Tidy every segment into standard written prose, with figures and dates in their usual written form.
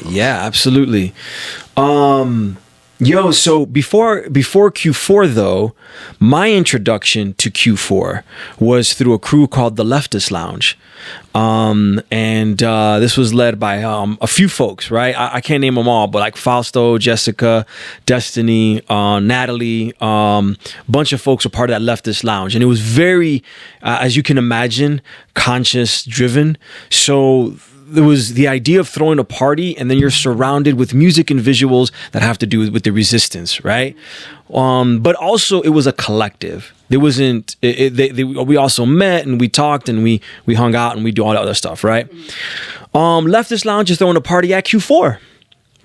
Yeah, absolutely. So before Q4 though, my introduction to Q4 was through a crew called the Leftist Lounge. And this was led by a few folks, right? I can't name them all, but like Fausto, Jessica, Destiny, Natalie, bunch of folks were part of that Leftist Lounge. And it was very, as you can imagine, conscious driven. So there was the idea of throwing a party, and then you're surrounded with music and visuals that have to do with the resistance, right? But also it was a collective. There wasn't. We also met and we talked and we hung out and we do all that other stuff, right? Leftist Lounge is throwing a party at Q4,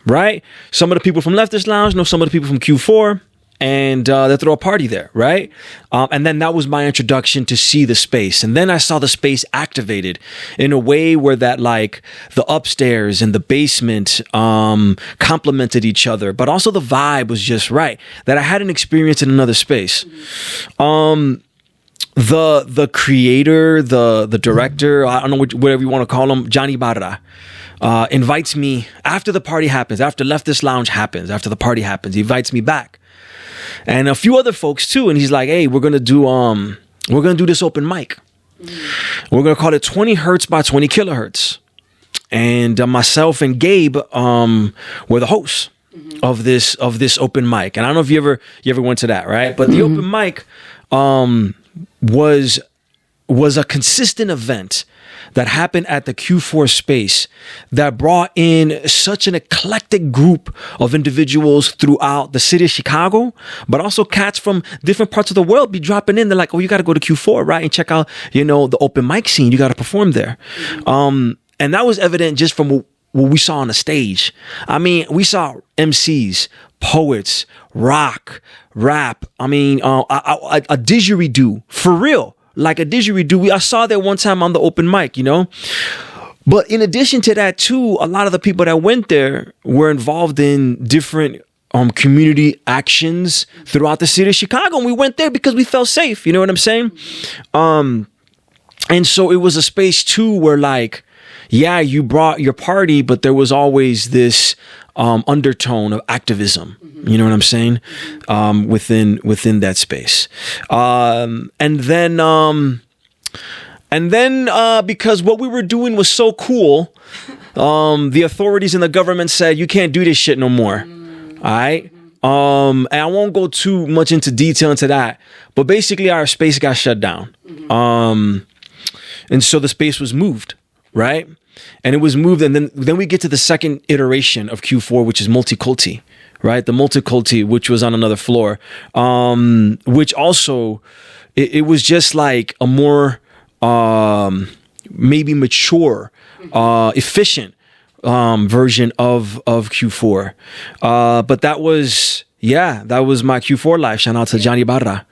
right? Some of the people from Leftist Lounge know some of the people from Q4. And they throw a party there, right? And then that was my introduction to see the space. And then I saw the space activated in a way where that like the upstairs and the basement complemented each other, but also the vibe was just right, that I hadn't experienced in another space. The creator, the director, I don't know whatever you want to call him, Johnny Barra, invites me after the party happens, after Leftist Lounge happens, after the party happens, he invites me back. And a few other folks too, and he's like, "Hey, we're gonna do this open mic. We're gonna call it 20 hertz by 20 kilohertz." And myself and Gabe were the hosts of this open mic. And I don't know if you ever went to that, right? But the open mic was a consistent event that happened at the Q4 space that brought in such an eclectic group of individuals throughout the city of Chicago, but also cats from different parts of the world be dropping in. They're like, "Oh, you got to go to Q4, right? And check out, the open mic scene. You got to perform there." And that was evident just from what we saw on the stage. I mean, we saw MCs, poets, rock, rap. I mean, a didgeridoo, for real. Like a didgeridoo. I saw that one time on the open mic, But in addition to that, too, a lot of the people that went there were involved in different community actions throughout the city of Chicago. And we went there because we felt safe. You know what I'm saying? And so it was a space, too, where like, yeah, you brought your party, but there was always this undertone of activism. You know what I'm saying? Within that space. And then because what we were doing was so cool, the authorities and the government said, "You can't do this shit no more." All right. And I won't go too much into detail into that, but basically our space got shut down. And so the space was moved, right? And it was moved, and then we get to the second iteration of Q4, which is Multiculti, right? The Multiculti, which was on another floor, which also, it was just like a more maybe mature, efficient version of Q4. But that was my Q4 life. Shout out to Johnny Barra.